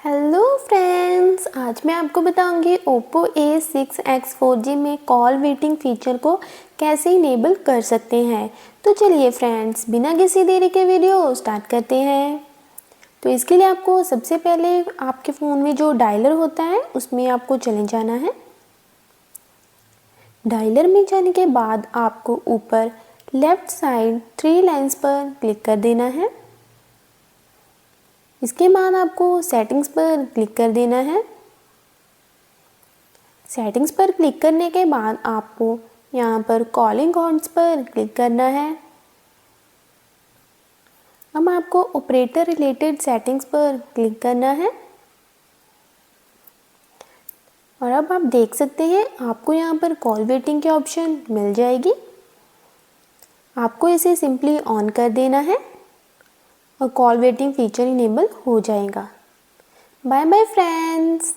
Hello friends, आज मैं आपको बताऊंगी Oppo A6X 4G में कॉल वेटिंग फीचर को कैसे इनेबल कर सकते हैं। तो चलिए फ्रेंड्स, बिना किसी देरी के वीडियो स्टार्ट करते हैं। तो इसके लिए आपको सबसे पहले आपके फ़ोन में जो डायलर होता है उसमें आपको चले जाना है। डायलर में जाने के बाद आपको ऊपर लेफ़्ट साइड 3 लाइन्स पर क्लिक कर देना है। इसके बाद आपको सेटिंग्स पर क्लिक कर देना है। सेटिंग्स पर क्लिक करने के बाद आपको यहाँ पर कॉलिंग कॉन्ट्स पर क्लिक करना है। अब आपको ऑपरेटर रिलेटेड सेटिंग्स पर क्लिक करना है और अब आप देख सकते हैं आपको यहाँ पर कॉल वेटिंग की ऑप्शन मिल जाएगी। आपको इसे सिंपली ऑन कर देना है और कॉल वेटिंग फीचर इनेबल हो जाएगा। Bye bye friends.